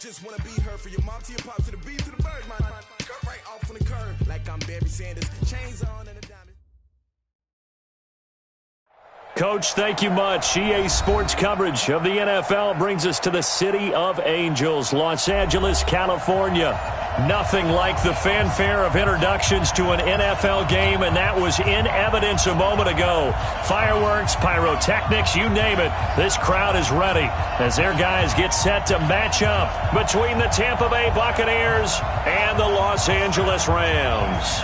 just want to be her for your mom to your pops to the beat to the bird, man. Cut right off on the curve like I'm Barry Sanders. Chains on and a diamond. Coach, thank you much. EA Sports coverage of the NFL brings us to the City of Angels, Los Angeles, California. Nothing like the fanfare of introductions to an NFL game, and that was in evidence a moment ago. Fireworks, pyrotechnics, you name it. This crowd is ready as their guys get set to match up between the Tampa Bay Buccaneers and the Los Angeles Rams.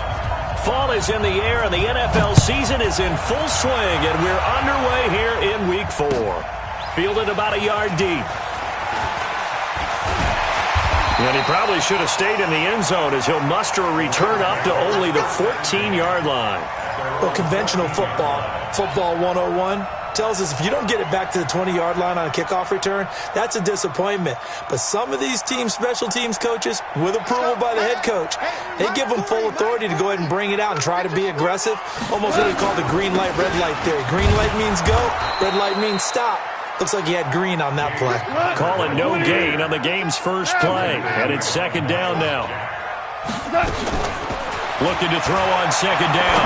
Fall is in the air, and the NFL season is in full swing, and we're underway here in Week 4. Fielded about a yard deep. And he probably should have stayed in the end zone as he'll muster a return up to only the 14-yard line. Well, conventional football 101, tells us if you don't get it back to the 20-yard line on a kickoff return, that's a disappointment. But some of these special teams coaches, with approval by the head coach, they give them full authority to go ahead and bring it out and try to be aggressive. Almost what we call the green light, red light theory. Green light means go, red light means stop. Looks like he had green on that play. Calling no gain on the game's first play. And it's second down now. Looking to throw on second down.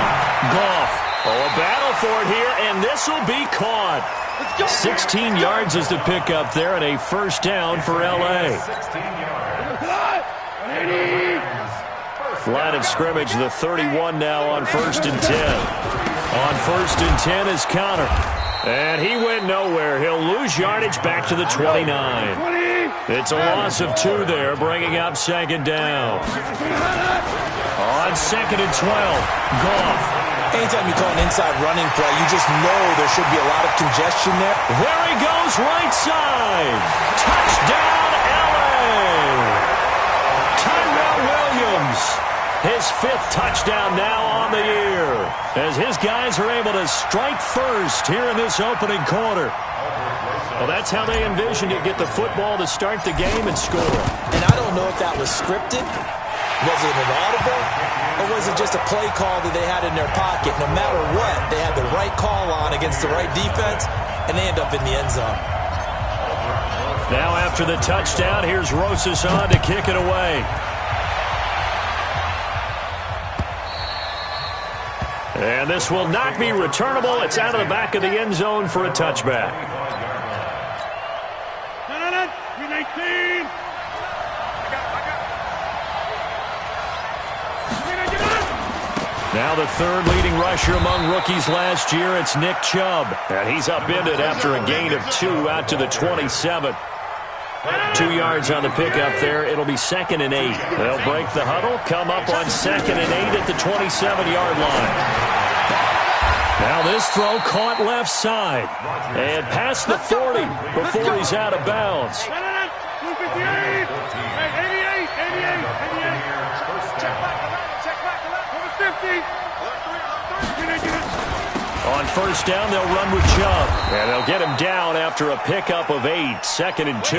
Goff. Oh, a battle for it here, and this will be caught. 16 yards is the pickup there, and a first down for L.A. Line of scrimmage, the 31 now on 1st and 10. On 1st and 10 is Connor. And he went nowhere. He'll lose yardage back to the 29. It's a loss of 2 there, bringing up second down. On 2nd and 12, Goff. Anytime you call an inside running play, you just know there should be a lot of congestion there. There he goes, right side. Touchdown, L.A. Tyrell Williams. His 5th touchdown now on the year, as his guys are able to strike first here in this opening quarter. Well, that's how they envisioned it, get the football to start the game and score. And I don't know if that was scripted. Was it an audible, or was it just a play call that they had in their pocket? No matter what, they had the right call on against the right defense, and they end up in the end zone. Now after the touchdown, here's Rosas on to kick it away. And this will not be returnable. It's out of the back of the end zone for a touchback. Now the 3rd leading rusher among rookies last year, it's Nick Chubb. And he's upended after a gain of 2 out to the 27. 2 yards on the pickup there. It'll be 2nd and 8. They'll break the huddle, come up on 2nd and 8 at the 27-yard line. Now this throw caught left side. And past the 40 before he's out of bounds. On 1st down, they'll run with Chubb. And they'll get him down after a pickup of 8. 2nd and 2.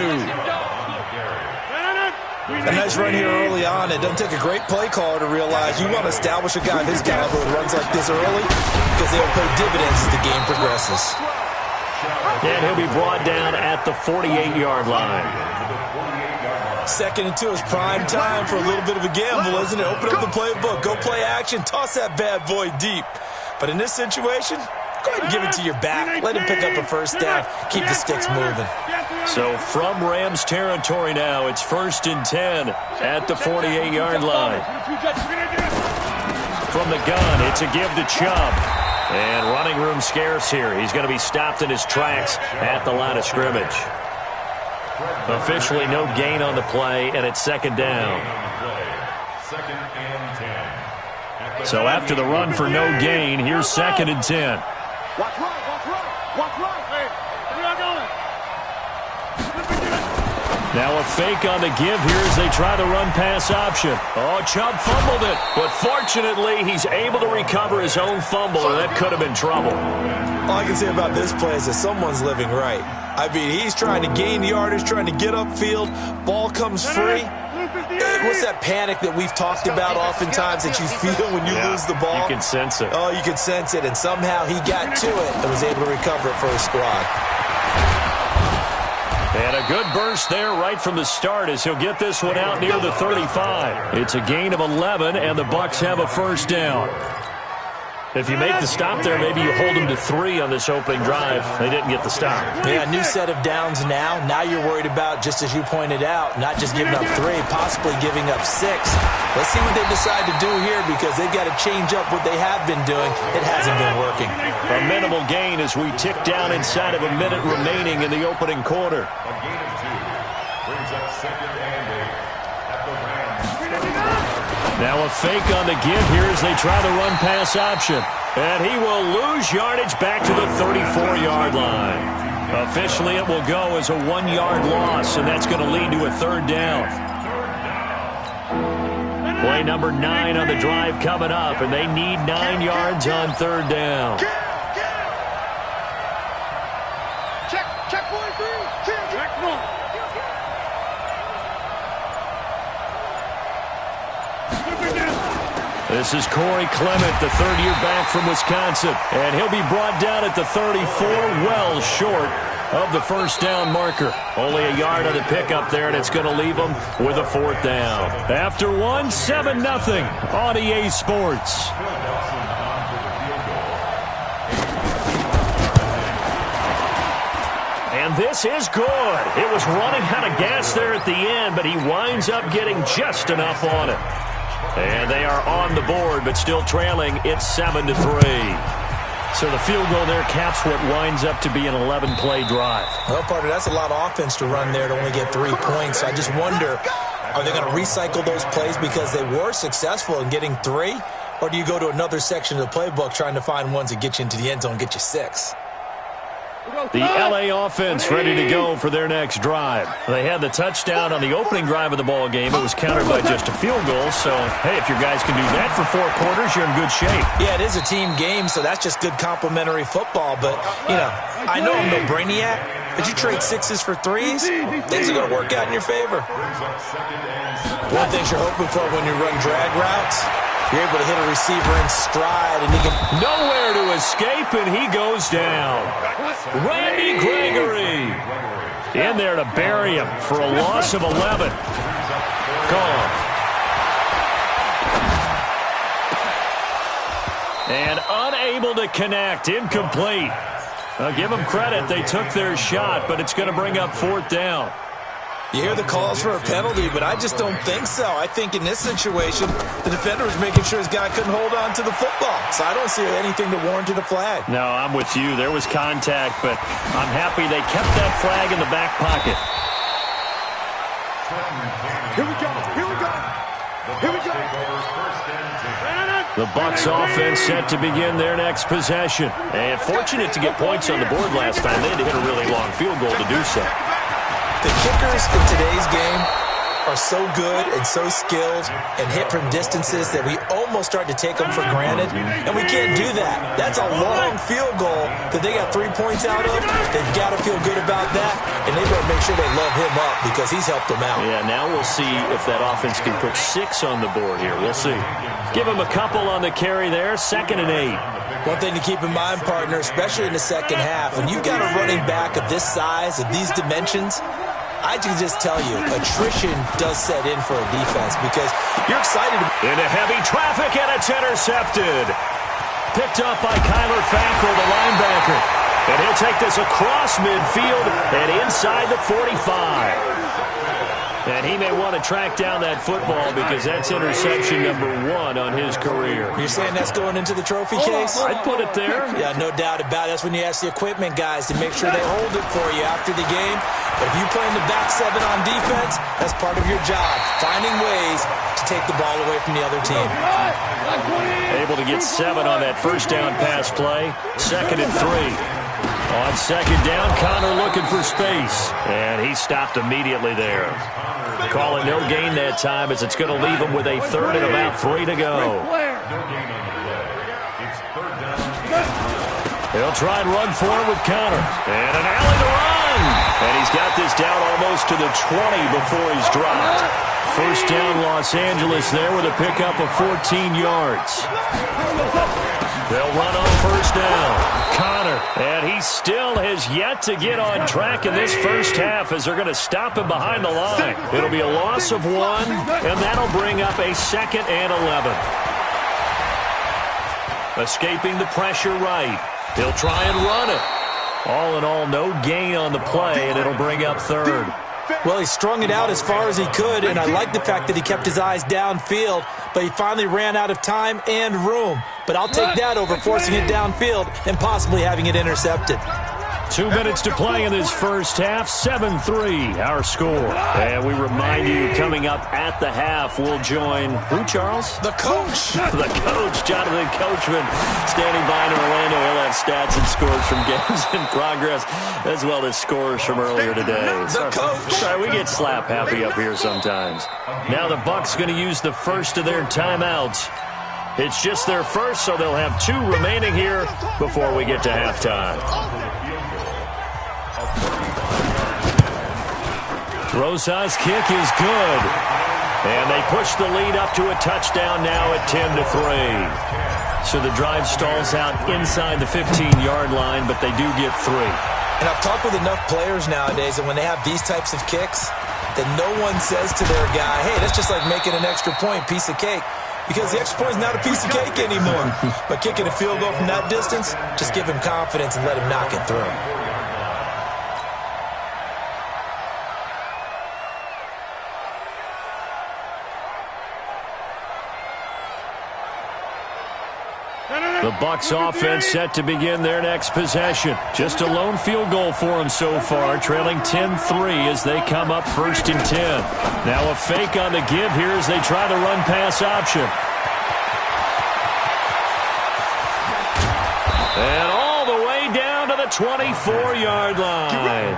A nice run here early on. It doesn't take a great play caller to realize you want to establish a guy of his caliber who runs like this early, because they'll pay dividends as the game progresses. And he'll be brought down at the 48-yard line. 2nd and 2 is prime time for a little bit of a gamble, isn't it? Open up the playbook, go play action, toss that bad boy deep. But in this situation, go ahead and give it to your back. Let him pick up a first down. Keep the sticks moving. So from Rams territory now, it's 1st and 10 at the 48-yard line. From the gun, it's a give to Chubb. And running room scarce here. He's going to be stopped in his tracks at the line of scrimmage. Officially no gain on the play, and it's 2nd down. So after the run for no gain, here's 2nd and 10. Now a fake on the give here as they try the run-pass option. Oh, Chubb fumbled it, but fortunately he's able to recover his own fumble, and that could have been trouble. All I can say about this play is that someone's living right. I mean, he's trying to gain yardage, trying to get upfield. Ball comes free. What's that panic that we've talked about oftentimes that you feel when you lose the ball? You can sense it. Oh, you can sense it, and somehow he got to it and was able to recover it for his squad. And a good burst there right from the start as he'll get this one out near the 35. It's a gain of 11, and the Bucs have a first down. If you make the stop there, maybe you hold them to 3 on this opening drive. They didn't get the stop. Yeah, new set of downs now. Now you're worried about, just as you pointed out, not just giving up 3, possibly giving up 6. Let's see what they decide to do here because they've got to change up what they have been doing. It hasn't been working. A minimal gain as we tick down inside of a minute remaining in the opening quarter. A gain of 2 brings up 2nd and 8 at the Rams. Now a fake on the give here as they try the run-pass option. And he will lose yardage back to the 34-yard line. Officially, it will go as a 1-yard loss, and that's going to lead to a 3rd down. Play number 9 on the drive coming up, and they need 9 yards on 3rd down. Check 43. Check 1. This is Corey Clement, the third-year back from Wisconsin. And he'll be brought down at the 34, well short of the first down marker. Only a yard on the pickup there, and it's going to leave them with a 4th down. After one, 7-0 on EA Sports. And this is good. It was running out of gas there at the end, but he winds up getting just enough on it. And they are on the board, but still trailing. It's 7-3. So the field goal there caps what winds up to be an 11-play drive. Well, partner, that's a lot of offense to run there to only get 3 points. I just wonder, are they going to recycle those plays because they were successful in getting 3? Or do you go to another section of the playbook trying to find ones that get you into the end zone and get you 6? The LA offense ready to go for their next drive. They had the touchdown on the opening drive of the ball game. It was countered by just a field goal. So, hey, if your guys can do that for 4 quarters, you're in good shape. Yeah, it is a team game, so that's just good complimentary football. But, you know, I know I'm no brainiac, but you trade 6s for 3s, things are going to work out in your favor. One thing you're hoping for when you run drag routes, you're able to hit a receiver in stride, and he can... Nowhere to escape, and he goes down. Randy Gregory in there to bury him for a loss of 11. Gone. And unable to connect. Incomplete. I'll give them credit. They took their shot, but it's going to bring up 4th down. You hear the calls for a penalty, but I just don't think so. I think in this situation, the defender was making sure his guy couldn't hold on to the football. So I don't see anything to warrant a flag. No, I'm with you. There was contact, but I'm happy they kept that flag in the back pocket. Here we go. Here we go. Here we go. The Bucs offense set to begin their next possession. And fortunate to get points on the board last time. They had to hit a really long field goal to do so. The kickers in today's game are so good and so skilled and hit from distances that we almost start to take them for granted, and we can't do that. That's a long field goal that they got 3 points out of. They've got to feel good about that, and they better make sure they love him up because he's helped them out. Yeah, now we'll see if that offense can put 6 on the board here. We'll see. Give him a couple on the carry there, 2nd and 8. One thing to keep in mind, partner, especially in the second half, when you've got a running back of this size, of these dimensions, I can just tell you, attrition does set in for a defense because you're excited. Into heavy traffic, and it's intercepted. Picked up by Kyler Fackrell, the linebacker. And he'll take this across midfield and inside the 45. And he may want to track down that football because that's interception number 1 on his career. You're saying that's going into the trophy case? I'd put it there. Yeah, no doubt about it. That's when you ask the equipment guys to make sure they hold it for you after the game. But if you play in the back 7 on defense, that's part of your job, finding ways to take the ball away from the other team. Able to get 7 on that first down pass play. 2nd and 3. On 2nd down, Connor looking for space. And he stopped immediately there. Call it no gain that time as it's going to leave him with a 3rd and about 3 to go. He'll try and run for it with Connor. And an alley to run. And he's got this down almost to the 20 before he's dropped. First down, Los Angeles there with a pickup of 14 yards. They'll run on first down. Connor, and he still has yet to get on track in this first half as they're going to stop him behind the line. It'll be a loss of 1, and that'll bring up a 2nd and 11. Escaping the pressure right. He'll try and run it. All in all, no gain on the play, and it'll bring up 3rd. Well, he strung it out as far as he could, and I like the fact that he kept his eyes downfield, but he finally ran out of time and room. But I'll take that over forcing it downfield and possibly having it intercepted. 2 minutes to play in this first half. 7-3, our score. And we remind you, coming up at the half, we'll join who, Charles? The coach. The coach, Jonathan Coachman, standing by in Orlando. He'll have stats and scores from games in progress, as well as scores from earlier today. The coach. Sorry, we get slap happy up here sometimes. Now the Bucs going to use the first of their timeouts. It's just their first, so they'll have 2 remaining here before we get to halftime. Rosa's kick is good. And they push the lead up to a touchdown now at 10-3. So the drive stalls out inside the 15-yard line, but they do get 3. And I've talked with enough players nowadays, and when they have these types of kicks, that no one says to their guy, hey, that's just like making an extra point, piece of cake. Because the extra point is not a piece of cake anymore. But kicking a field goal from that distance, just give him confidence and let him knock it through. The Bucs offense set to begin their next possession. Just a lone field goal for them so far, trailing 10-3 as they come up 1st and 10. Now a fake on the give here as they try the run-pass option. And all the way down to the 24-yard line.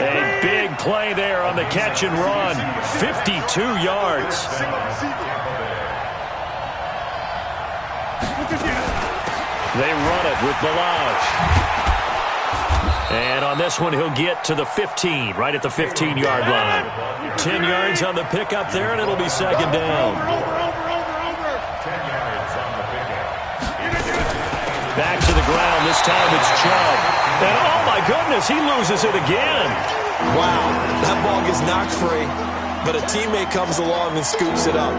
A big play there on the catch and run. 52 yards. They run it with Balaj. And on this one, he'll get to the 15, right at the 15-yard line. 10 yards on the pickup there, and it'll be 2nd down. Back to the ground. This time it's Chubb. And oh, my goodness, he loses it again. Wow, that ball gets knocked free, but a teammate comes along and scoops it up.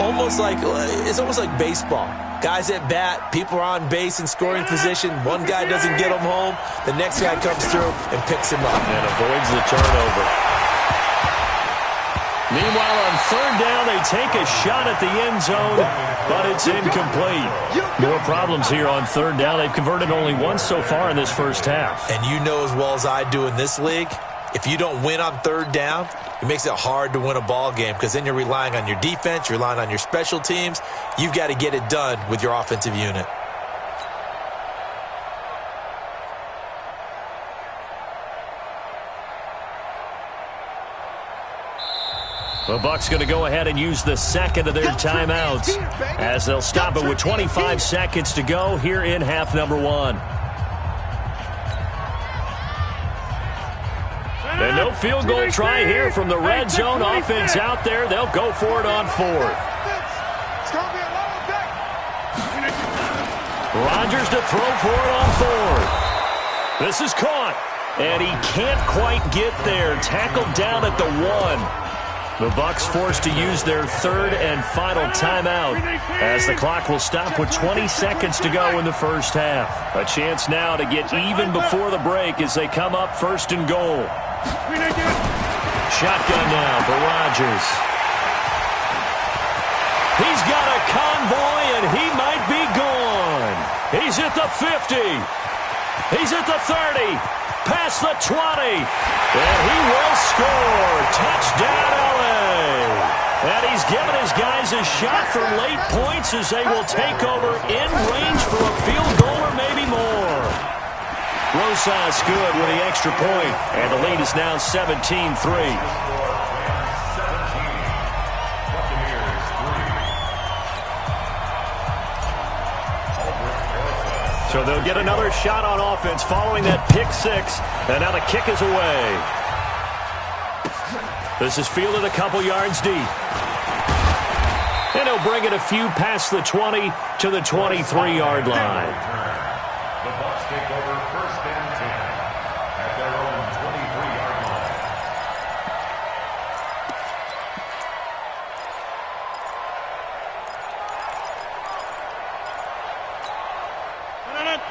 It's almost like baseball. Guys at bat, people are on base in scoring position. One guy doesn't get him home. The next guy comes through and picks him up. And avoids the turnover. Meanwhile, on 3rd down, they take a shot at the end zone, but it's incomplete. More problems here on 3rd down. They've converted only once so far in this first half. And you know as well as I do in this league, if you don't win on 3rd down, it makes it hard to win a ball game because then you're relying on your defense, you're relying on your special teams. You've got to get it done with your offensive unit. The Bucs going to go ahead and use the 2nd of their timeouts as they'll stop it with 25 seconds to go here in half number 1. And no field goal try here from the red zone. Offense out there. They'll go for it on 4th. Rodgers to throw for it on 4th. This is caught. And he can't quite get there. Tackled down at the 1. The Bucs forced to use their 3rd and final timeout as the clock will stop with 20 seconds to go in the first half. A chance now to get even before the break as they come up 1st and goal. Shotgun now for Rodgers. He's got a convoy and he might be gone. He's at the 50. He's at the 30. Past the 20. And he will score. Touchdown, LA. And he's given his guys a shot for late points as they will take over in range for a field goal or maybe more. Rosas good with the extra point, and the lead is now 17-3. So they'll get another shot on offense following that pick six. And now the kick is away. This is fielded a couple yards deep. And he'll bring it a few past the 20 to the 23-yard line. The Bucs take over first and 10 at their own 23-yard line.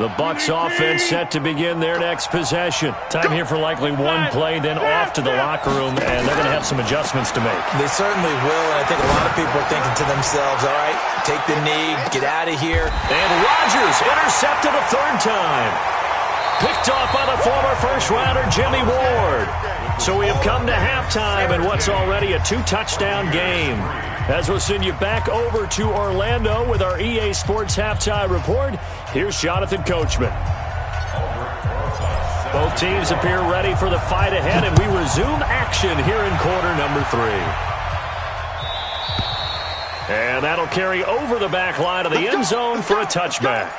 The Bucs offense set to begin their next possession. Time here for likely one play, then off to the locker room, and they're going to have some adjustments to make. They certainly will, and I think a lot of people are thinking to themselves, all right, take the knee, get out of here. And Rodgers intercepted a third time. Picked off by the former first-rounder Jimmy Ward. So we have come to halftime in what's already a 2-touchdown game. As we'll send you back over to Orlando with our EA Sports Halftime Report, here's Jonathan Coachman. Both teams appear ready for the fight ahead, and we resume action here in quarter number 3. And that'll carry over the back line of the end zone for a touchback.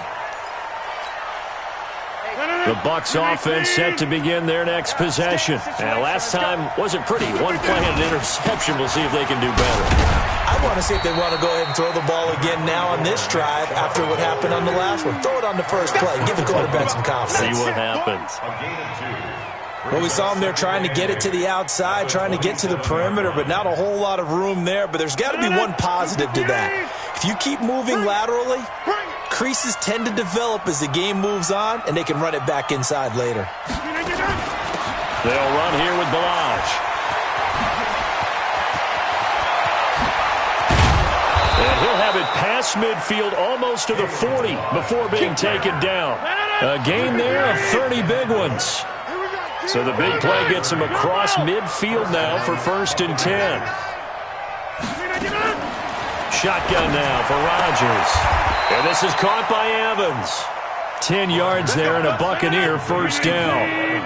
The Bucs offense set to begin their next possession. And last time wasn't pretty. One play and an interception. We'll see if they can do better. I want to see if they want to go ahead and throw the ball again now on this drive after what happened on the last one. Throw it on the first play. Give the quarterback some confidence. See what happens. Well, we saw him there trying to get it to the outside, trying to get to the perimeter, but not a whole lot of room there. But there's got to be one positive to that. If you keep moving laterally, creases tend to develop as the game moves on, and they can run it back inside later. They'll run here with Balaj. And he'll have it past midfield almost to the 40 before being taken down. A gain there of 30 big ones. So the big play gets him across midfield now for first and 10. Shotgun now for Rodgers. And this is caught by Evans. 10 yards there and a Buccaneer first down.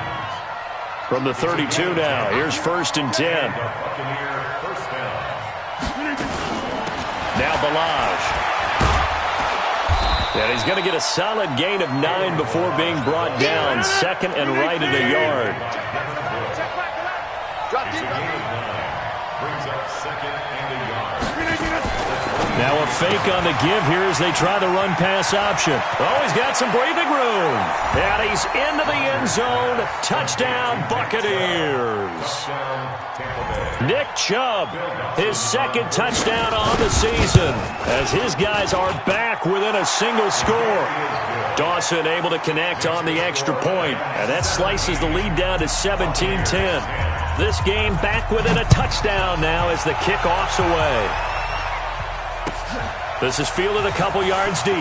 From the 32 now, here's first and 10. Now Balaj. And he's going to get a solid gain of 9 before being brought down. Second and right at a yard. Now a fake on the give here as they try the run-pass option. Oh, he's got some breathing room. And he's into the end zone. Touchdown, Buccaneers. Nick Chubb, his second touchdown on the season, as his guys are back within a single score. Dawson able to connect on the extra point, and that slices the lead down to 17-10. This game back within a touchdown now as the kickoff's away. This is fielded a couple yards deep.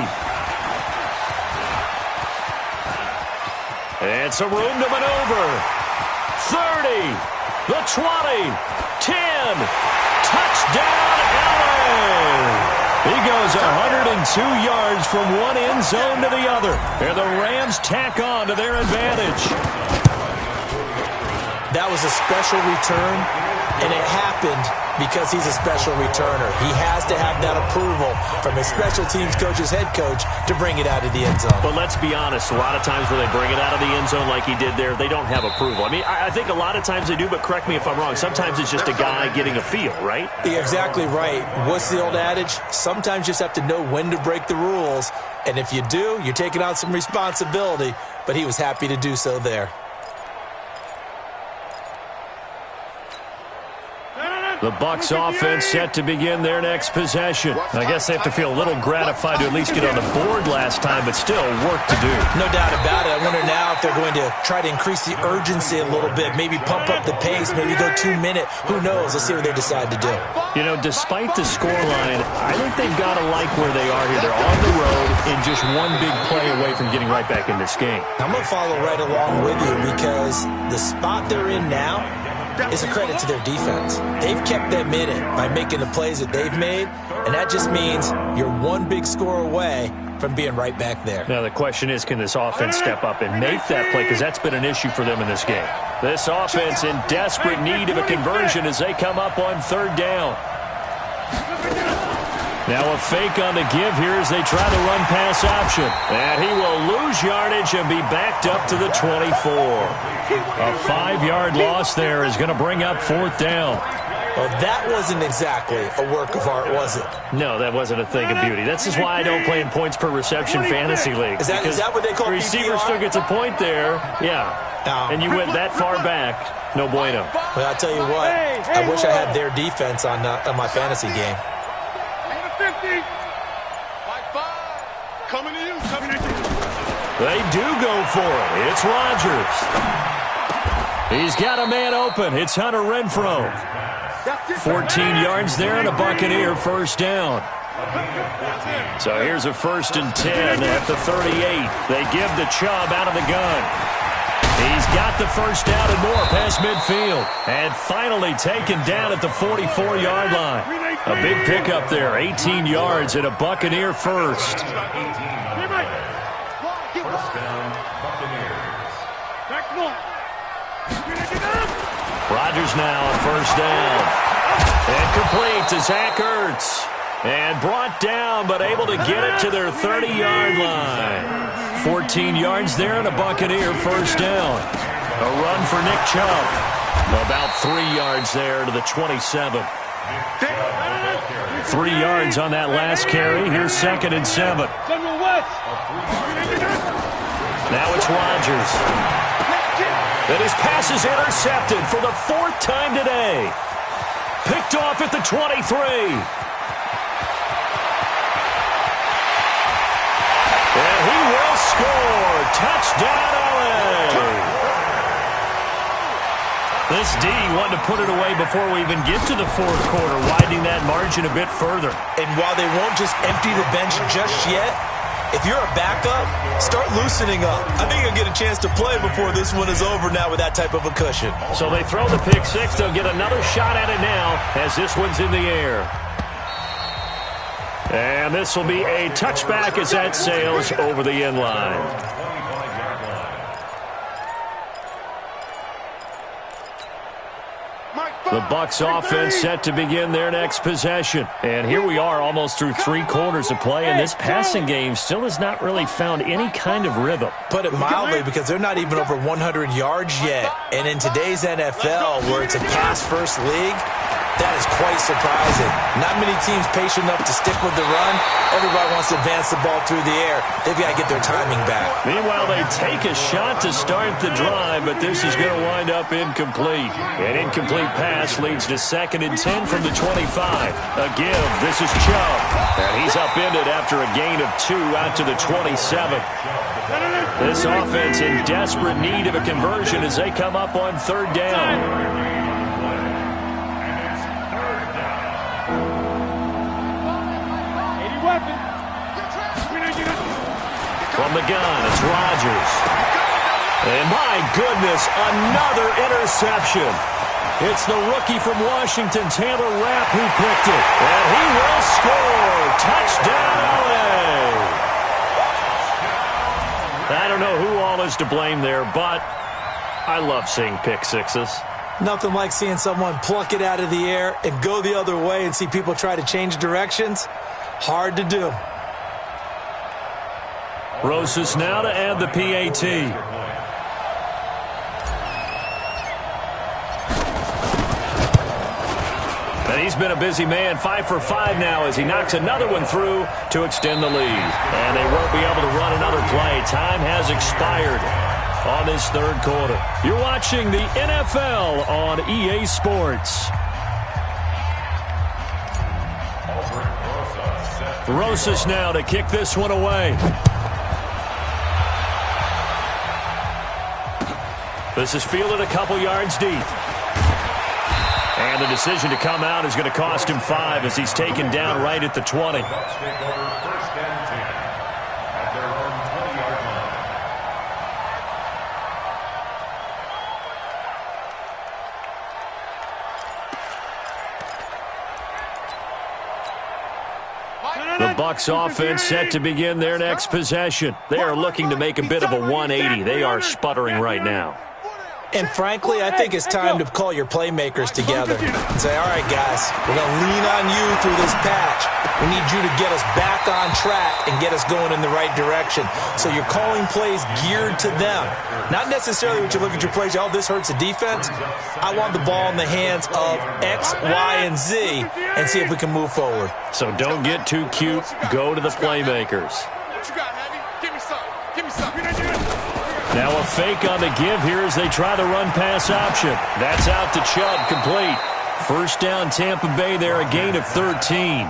And some room to maneuver. 30, the 20, 10. Touchdown, LA! He goes 102 yards from one end zone to the other. And the Rams tack on to their advantage. That was a special return, and it happened because he's a special returner. He has to have that approval from his special teams coach's head coach to bring it out of the end zone. But let's be honest, a lot of times when they bring it out of the end zone like he did there, they don't have approval. I mean, I think a lot of times they do, but correct me if I'm wrong. Sometimes it's just a guy getting a feel, right? You're exactly right. What's the old adage? Sometimes you just have to know when to break the rules. And if you do, you're taking on some responsibility. But he was happy to do so there. The Bucs offense set to begin their next possession. I guess they have to feel a little gratified to at least get on the board last time, but still work to do. No doubt about it. I wonder now if they're going to try to increase the urgency a little bit, maybe pump up the pace, maybe go 2-minute. Who knows? Let's see what they decide to do. You know, despite the scoreline, I think they've got to like where they are here. They're on the road and just one big play away from getting right back in this game. I'm going to follow right along with you because the spot they're in now is a credit to their defense. They've kept them in it by making the plays that they've made, and that just means you're one big score away from being right back there. Now the question is, can this offense step up and make that play, because that's been an issue for them in this game. This offense in desperate need of a conversion as they come up on third down. Now a fake on the give here as they try the run pass option. And he will lose yardage and be backed up to the 24. A 5-yard loss there is going to bring up 4th down. Well, that wasn't exactly a work of art, was it? No, that wasn't a thing of beauty. This is why I don't play in points per reception fantasy league. Is that what they call the receiver PPR? still gets a point there. Yeah. And you went that far back. No bueno. Well, I'll tell you what. I wish I had their defense on my fantasy game. 50. Coming to you. Coming to you. They do go for it. It's Rodgers. He's got a man open. It's Hunter Renfrow. 14 yards there and a Buccaneer first down. So here's a 1st and 10 at the 38. They give the Chubb out of the gun. He's got the first down and more past midfield. And finally taken down at the 44-yard line. A big pickup there, 18 yards and a Buccaneer first. First down, Buccaneers. Rodgers now on first down. And complete to Zach Ertz. And brought down, but able to get it to their 30-yard line. 14 yards there and a Buccaneer first down. A run for Nick Chubb. About 3 yards there to the 27. 3 yards on that last carry. Here's 2nd and 7. Now it's Rodgers. And his pass is intercepted for the 4th time today. Picked off at the 23. And he will score. Touchdown, LA. This D wanted to put it away before we even get to the 4th quarter, widening that margin a bit further. And while they won't just empty the bench just yet, if you're a backup, start loosening up. I think you'll get a chance to play before this one is over now with that type of a cushion. So they throw the pick six. They'll get another shot at it now as this one's in the air. And this will be a touchback as that sails over the end line. The Bucs offense set to begin their next possession. And here we are almost through 3 quarters of play, and this passing game still has not really found any kind of rhythm. Put it mildly, because they're not even over 100 yards yet. And in today's NFL, where it's a pass-first league, that is quite surprising. Not many teams patient enough to stick with the run. Everybody wants to advance the ball through the air. They've got to get their timing back. Meanwhile, they take a shot to start the drive, but this is going to wind up incomplete. An incomplete pass leads to 2nd and 10 from the 25. A give. This is Chubb. And he's upended after a gain of 2 out to the 27. This offense in desperate need of a conversion as they come up on 3rd down. From the gun, it's Rodgers. And my goodness, another interception. It's the rookie from Washington, Taylor Rapp, who picked it. And he will score. Touchdown, LA. I don't know who all is to blame there, but I love seeing pick sixes. Nothing like seeing someone pluck it out of the air and go the other way and see people try to change directions. Hard to do. Rosas now to add the PAT. And he's been a busy man, 5 for 5 now as he knocks another one through to extend the lead. And they won't be able to run another play. Time has expired on this 3rd quarter. You're watching the NFL on EA Sports. Rosas now to kick this one away. This is fielded a couple yards deep. And the decision to come out is going to cost him 5 as he's taken down right at the 20. The Bucs offense set to begin their next possession. They are looking to make a bit of a 180. They are sputtering right now. And frankly, I think it's time to call your playmakers together and say, all right, guys, we're going to lean on you through this patch. We need you to get us back on track and get us going in the right direction. So you're calling plays geared to them. Not necessarily when you look at your plays, oh, this hurts the defense. I want the ball in the hands of X, Y, and Z and see if we can move forward. So don't get too cute. Go to the playmakers. What you got, Heavy? Give me some. Give me some. Now a fake on the give here as they try the run-pass option. That's out to Chubb, complete. First down, Tampa Bay there, a gain of 13.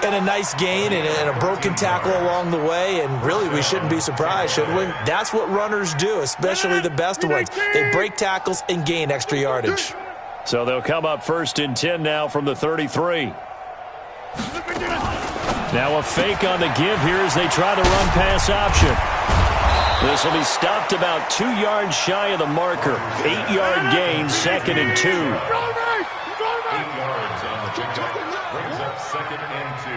And a nice gain and a broken tackle along the way, and really we shouldn't be surprised, should we? That's what runners do, especially the best ones. They break tackles and gain extra yardage. So they'll come up 1st and 10 now from the 33. Now a fake on the give here as they try the run-pass option. This will be stopped about 2 yards shy of the marker. 8-yard gain, 2nd and 2. 8 yards on the pickup. Brings up 2nd and 2.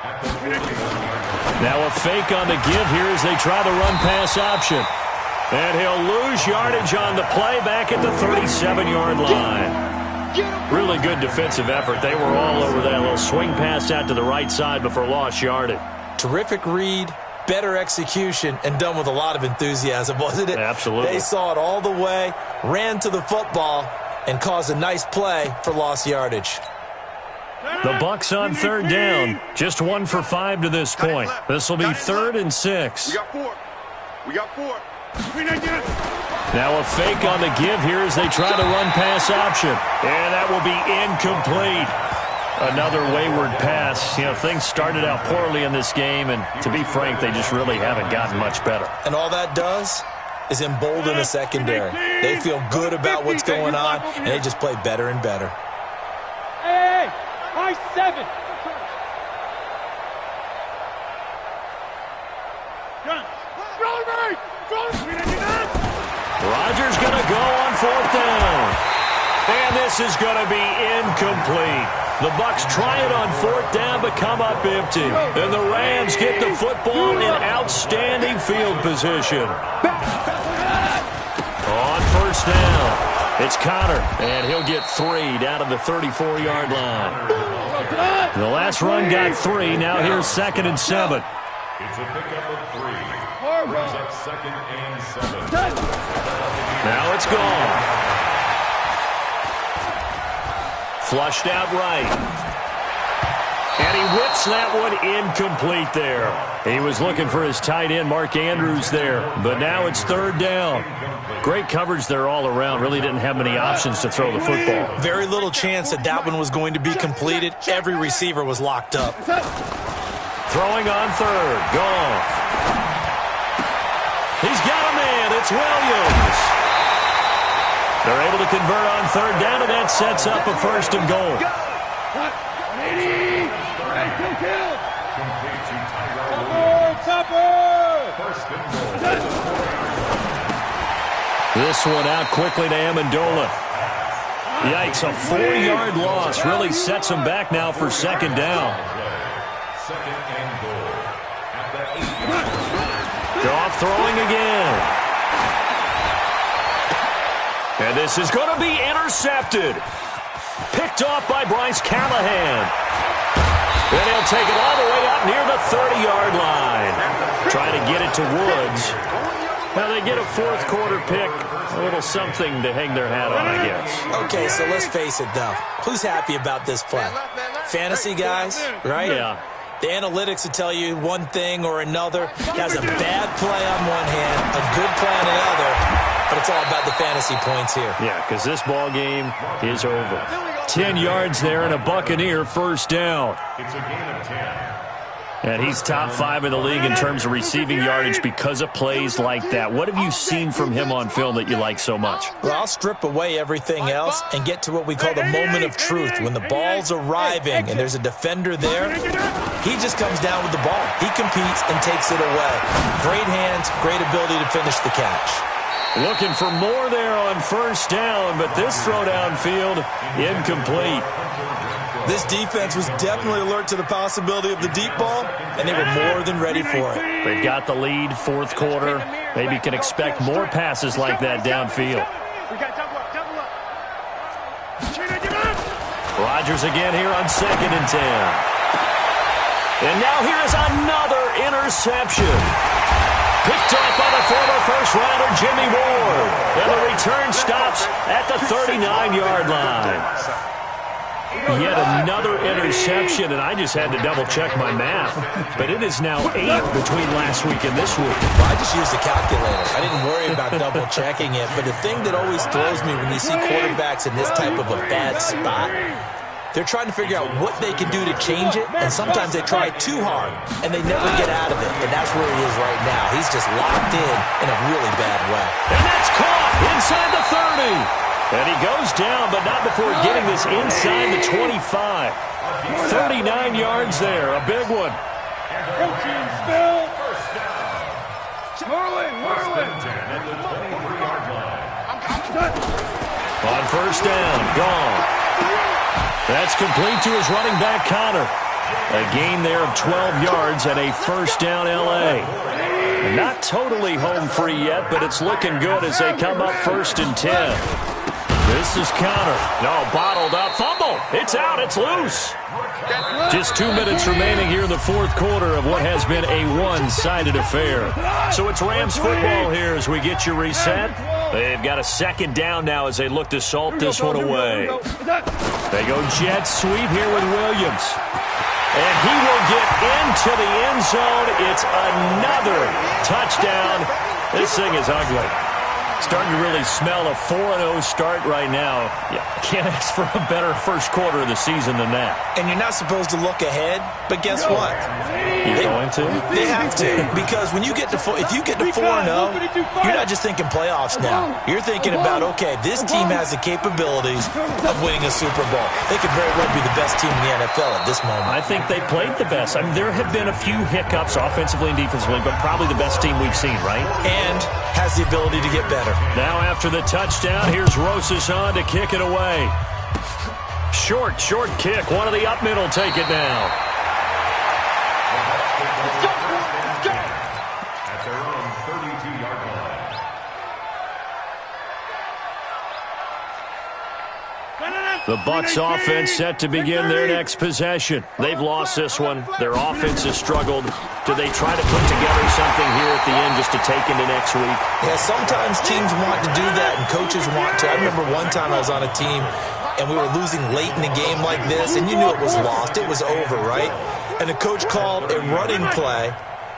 At the 41-yard line. Now a fake on the give here as they try the run-pass option. And he'll lose yardage on the play back at the 37-yard line. Really good defensive effort. They were all over that little swing pass out to the right side before lost yardage. Terrific read, better execution, and done with a lot of enthusiasm, wasn't it? Absolutely. They saw it all the way, ran to the football, and caused a nice play for lost yardage. The Bucks on 3rd down. Just 1 for 5 to this point. This will be 3rd and 6. We got 4. We got 4. Now a fake on the give here as they try the run-pass option. And that will be incomplete. Another wayward pass. You know, things started out poorly in this game, and to be frank, they just really haven't gotten much better. And all that does is embolden the secondary. They feel good about what's going on, and they just play better and better. Hey, I-7. Rodgers going to go on 4th down. And this is going to be incomplete. The Bucks try it on 4th down but come up empty. And the Rams get the football in outstanding field position. On 1st down, it's Connor, and he'll get 3 down to the 34-yard line. The last run got 3. Now here's 2nd and 7. It's a pickup of 3. Brings up 2nd and 7. Now it's gone. Flushed out right. And he whips that one incomplete there. He was looking for his tight end, Mark Andrews, there. But now it's 3rd down. Great coverage there all around. Really didn't have many options to throw the football. Very little chance that that one was going to be completed. Every receiver was locked up. Throwing on 3rd. Goff. He's got a man. It's Williams. They're able to convert on 3rd down, and that sets up a 1st and goal. This one out quickly to Amendola. Yikes, a 4-yard loss really sets them back now for 2nd down. 2nd and goal. At the 8-yard line. Goff throwing again. And this is going to be intercepted. Picked off by Bryce Callahan. And he'll take it all the way up near the 30-yard line. Trying to get it to Woods. Now they get a 4th quarter pick. A little something to hang their hat on, I guess. Okay, so let's face it, though. Who's happy about this play? Fantasy guys, right? Yeah. The analytics will tell you one thing or another. That's a bad play on one hand, a good play on the other. But it's all about the fantasy points here. Yeah, because this ball game is over. 10 yards there and a Buccaneer 1st down. It's a gain of 10. And he's top 5 in the league in terms of receiving yardage because of plays like that. What have you seen from him on film that you like so much? Well, I'll strip away everything else and get to what we call the moment of truth. When the ball's arriving and there's a defender there, he just comes down with the ball. He competes and takes it away. Great hands, great ability to finish the catch. Looking for more there on first down, but this throw downfield incomplete. This defense was definitely alert to the possibility of the deep ball, and they were more than ready for it. They've got the lead, fourth quarter. Maybe can expect more passes like that downfield. Rodgers again here on 2nd and 10. And now here is another interception. Picked up by the former first-rounder Jimmy Ward. And the return stops at the 39-yard line. Yet another interception, and I just had to double-check my math. But it is now 8 between last week and this week. Well, I just used a calculator. I didn't worry about double-checking it. But the thing that always throws me when you see quarterbacks in this type of a bad spot, they're trying to figure out what they can do to change it, and sometimes they try too hard, and they never get out of it. And that's where he is right now. He's just locked in a really bad way. And that's caught inside the 30. And he goes down, but not before getting this inside the 25. 39 yards there, a big one. Protein spill. Marlin. On first down, gone. That's complete to his running back, Connor. A gain there of 12 yards and a first down, L.A. Not totally home free yet, but it's looking good as they come up 1st and 10. This is Connor. No, bottled up. Fumble. It's out. It's loose. Just 2 minutes remaining here in the fourth quarter of what has been a one-sided affair. So it's Rams football here as we get you reset. They've got a 2nd down now as they look to salt this one away. They go jet sweep here with Williams. And he will get into the end zone. It's another touchdown. This thing is ugly. Starting to really smell a 4-0 start right now. Yeah, can't ask for a better first quarter of the season than that. And you're not supposed to look ahead, but guess what? You're going to? They have to, because when you get to if you get to 4-0, you're not just thinking playoffs now. You're thinking about, okay, this team has the capabilities of winning a Super Bowl. They could very well be the best team in the NFL at this moment. I think they played the best. I mean, there have been a few hiccups offensively and defensively, but probably the best team we've seen, right? And has the ability to get better. Now after the touchdown, here's Rosas on to kick it away. Short kick. One of the up middle take it now. At their own 32-yard line. The Bucs offense set to begin their next possession. They've lost this one. Their offense has struggled. Do they try to put together something here at the end just to take into next week? Yeah, sometimes teams want to do that and coaches want to. I remember one time I was on a team and we were losing late in a game like this, and you knew it was lost. It was over, right? And the coach called a running play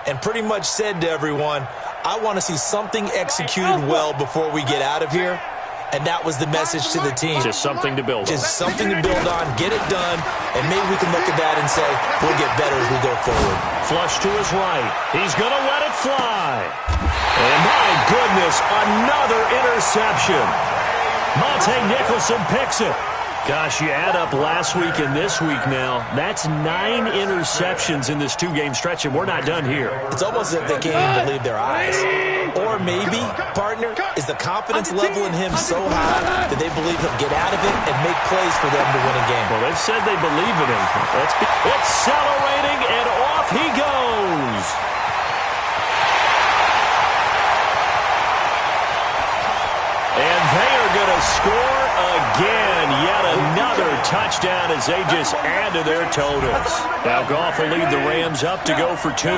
and pretty much said to everyone, I want to see something executed well before we get out of here. And that was the message to the team. Just something to build on. Just something to build on, get it done, and maybe we can look at that and say, we'll get better as we go forward. Flush to his right. He's going to let it fly. And my goodness, another interception. Monte Nicholson picks it. Gosh, you add up last week and this week now, that's 9 interceptions in this 2-game stretch, and we're not done here. It's almost as if they can't even believe their eyes. Or maybe, partner, is the confidence level in him so high that they believe he'll get out of it and make plays for them to win a game. Well, they've said they believe in him. Accelerating, and off he goes. And they are going to score again. Yet another touchdown as they just add to their totals. Now Goff will lead the Rams up to go for 2.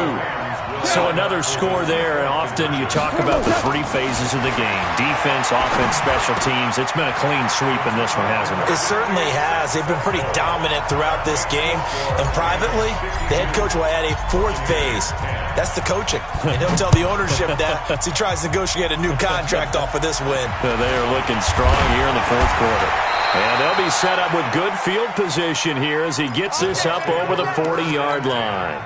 So another score there, and often you talk about the 3 phases of the game. Defense, offense, special teams. It's been a clean sweep in this one, hasn't it? It certainly has. They've been pretty dominant throughout this game. And privately, the head coach will add a 4th phase. That's the coaching. And he'll tell the ownership that as he tries to negotiate a new contract off of this win. They are looking strong here in the fourth quarter. And they'll be set up with good field position here as he gets this up over the 40-yard line.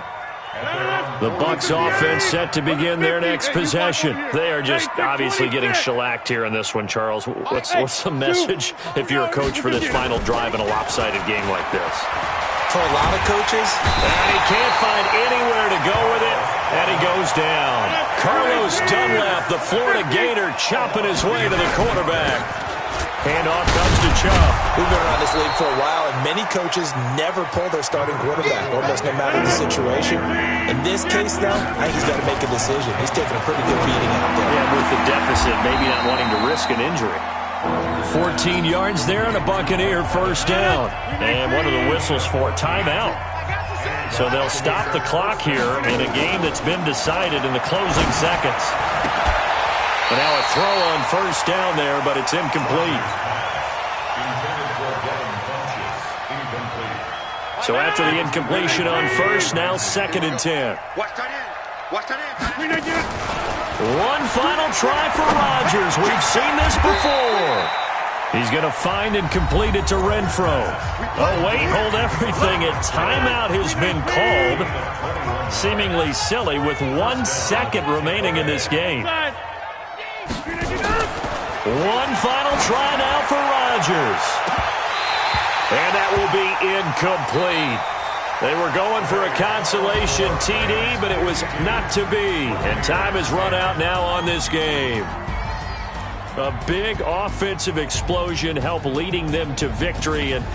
The Bucs offense set to begin their next possession. They are just obviously getting shellacked here in this one, Charles. What's the message if you're a coach for this final drive in a lopsided game like this? For a lot of coaches. And he can't find anywhere to go with it, and he goes down. Carlos Dunlap, the Florida Gator, chopping his way to the quarterback. Handoff comes to Chubb. We've been around this league for a while, and many coaches never pull their starting quarterback, almost no matter the situation. In this case, though, I think he's got to make a decision. He's taking a pretty good beating out there. Yeah, with the deficit, maybe not wanting to risk an injury. 14 yards there and a Buccaneer first down. And what are the whistles for? Timeout. So they'll stop the clock here in a game that's been decided in the closing seconds. And now a throw on first down there, but it's incomplete. So after the incompletion on first, now 2nd and 10. One final try for Rodgers. We've seen this before. He's going to find and complete it to Renfro. Oh, wait, hold everything. A timeout has been called. Seemingly silly with 1 second remaining in this game. One final try now for Rodgers. And that will be incomplete. They were going for a consolation TD, but it was not to be. And time has run out now on this game. A big offensive explosion helped leading them to victory. And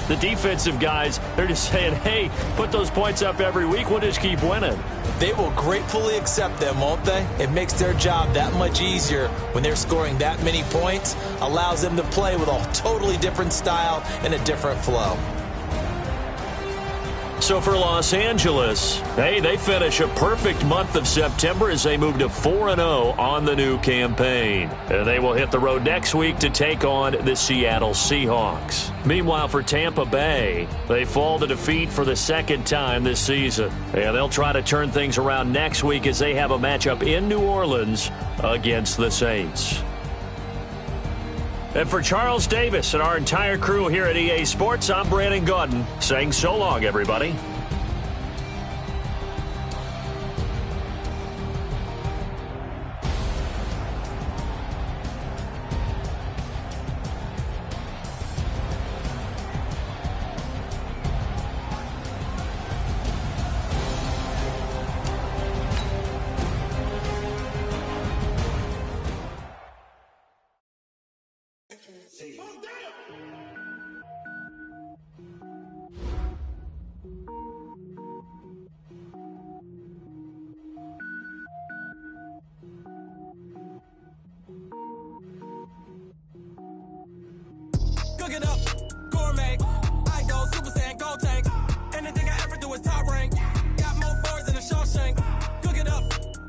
the defensive guys, they're just saying, hey, put those points up every week. We'll just keep winning. They will gratefully accept them, won't they? It makes their job that much easier when they're scoring that many points. Allows them to play with a totally different style and a different flow. So for Los Angeles, hey, they finish a perfect month of September as they move to 4-0 on the new campaign. And they will hit the road next week to take on the Seattle Seahawks. Meanwhile, for Tampa Bay, they fall to defeat for the second time this season. And they'll try to turn things around next week as they have a matchup in New Orleans against the Saints. And for Charles Davis and our entire crew here at EA Sports, I'm Brandon Gaudin saying so long, everybody. Cook it up, gourmet. I go Super Saiyan, gold tank. Anything I ever do is top rank. Got more boards than a Shawshank. Cook it up,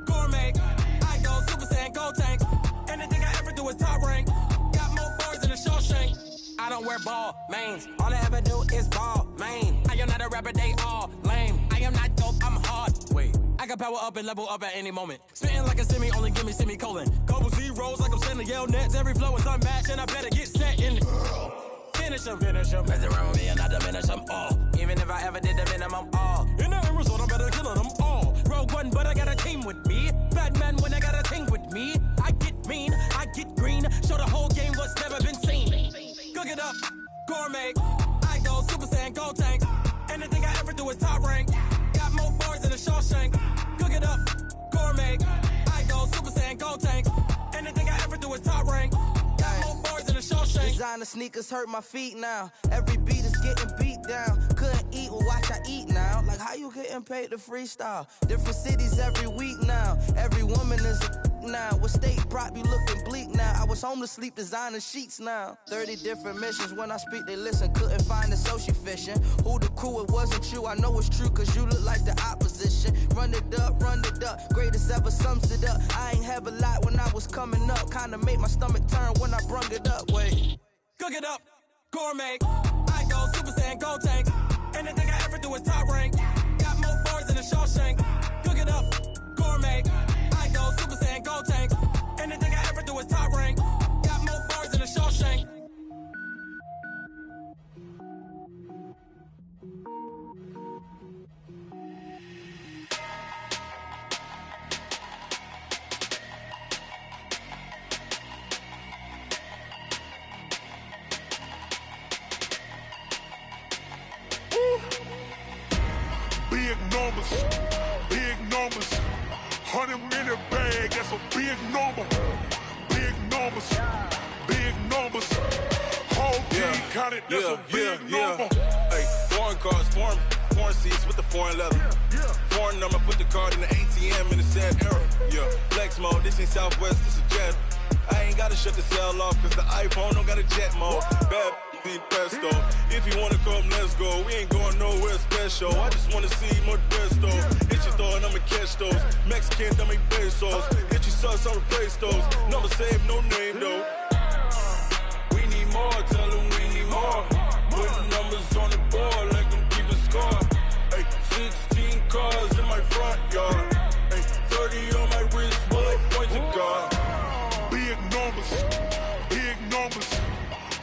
gourmet. I go Super Saiyan, gold tank. Anything I ever do is top rank. Got more boards than a Shawshank. I don't wear ball mains. All I ever do is ball main. I am not a rapper, they all lame. I am not dope, I'm hard. Wait, I can power up and level up at any moment. Spitting like a semi, only give me semicolon. Couple zeros like I'm sending yell nets. Every flow is unmatched and I better get set in. Finish them. Mess around with me and I diminish them all. Even if I ever did the minimum all. In the end result, I better kill them all. Rogue One, but I got a team with me. Batman when I got a team with me. I get mean, I get green. Show the whole game what's never been seen. Cook it up, gourmet. I go Super Saiyan, gold tank. Anything I ever do is top rank. Got more bars than a Shawshank. Cook it up, gourmet. I go Super Saiyan, gold tank. Anything I ever do is top rank. Designer sneakers hurt my feet now. Every beat is getting beat down. Couldn't eat, well watch I eat now. Like how you getting paid to freestyle? Different cities every week now. Every woman is a now. With state prop you looking bleak now. I was home to sleep designer sheets now. 30 different missions. When I speak they listen. Couldn't find the social fishing. Who the crew, it wasn't you. I know it's true cause you look like the opposition. Run it up. Greatest ever sums it up. I ain't have a lot when I was coming up. Kinda made my stomach turn when I brung it up. Wait. Cook it up, gourmet. I go Super Saiyan, gold tank. Anything I ever do is top rank. Got more bars than a Shawshank. Cook it up, gourmet. I go Super Saiyan, gold tank. Anything I ever do is top rank. Got more bars than a Shawshank. big numbers, big numbers. 100 in the bag, that's a big number. Big numbers, big numbers. Whole team counted, that's a big number. Hey, foreign cars, foreign seats with the foreign leather. Foreign number, put the card in the ATM in the sad era. Yeah, flex mode, this ain't Southwest, this is jet. I ain't gotta shut the cell off, cause the iPhone don't got a jet mode. Bad be pesto. If you wanna come, let's go. We ain't going nowhere special. I just wanna see more pesto. Hit your throw and I'ma catch those. Mexican, dummy pesos. Hit your sauce, I'll replace those. Number save, no name though. We need more, tell them we need more. Putting numbers on the board like them keeping score. Hey, 16 cars in my front yard. Hey, 30 on my wrist, bullet point to God. Big numbers, big numbers.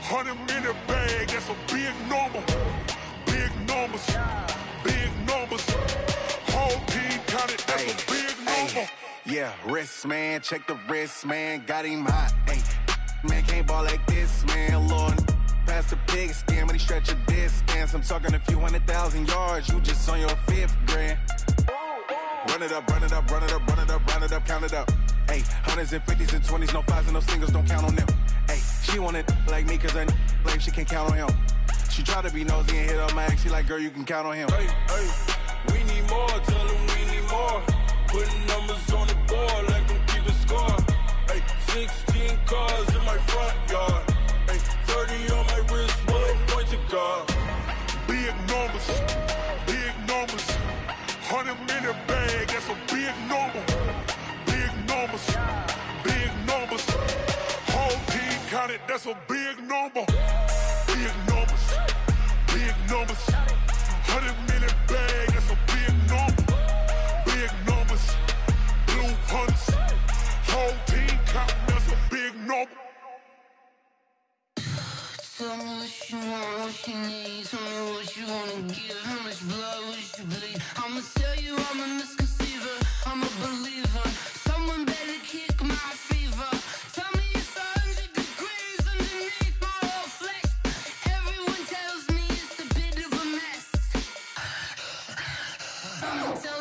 100 in the bag, that's a big number. Big numbers, big numbers. Whole team counted, that's a big number. Yeah, wrist man, check the wrist man, got him hot. Ay, man can't ball like this, man. Lord, past the pig skin, but he stretch a distance. I'm talking a few 100,000 yards, you just on your 5th grand. Run it up, run it up, run it up, run it up, run it up, count it up. Ay, 100s and 50s and 20s, no 5s and no singles, don't count on them. Ay, she want it like me, cause her like she can't count on him. She try to be nosy and hit up my ex, she like, girl, you can count on him. Hey, hey, we need more, tell them we need more. Putting numbers on the board like them keeping score. Hey, 16 cars in my front yard. Hey, 30 on my wrist, bullet point to God. Big numbers, big numbers. 100 in the bag, that's a big number. Big numbers, big numbers. Whole team counted, that's a big number. Big numbers, big numbers. 100 in the bag, that's a big number. Big numbers, blue hunts. Whole team counting, that's a big number. Tell me what you want, what you need. Tell me what you wanna give. How much blood would you bleed? I'ma tell you I'm a misconceiver. I'm a believer. Someone better kick my fever. Tell me it's 100 degrees underneath my whole flesh. Everyone tells me it's a bit of a mess. I'ma tell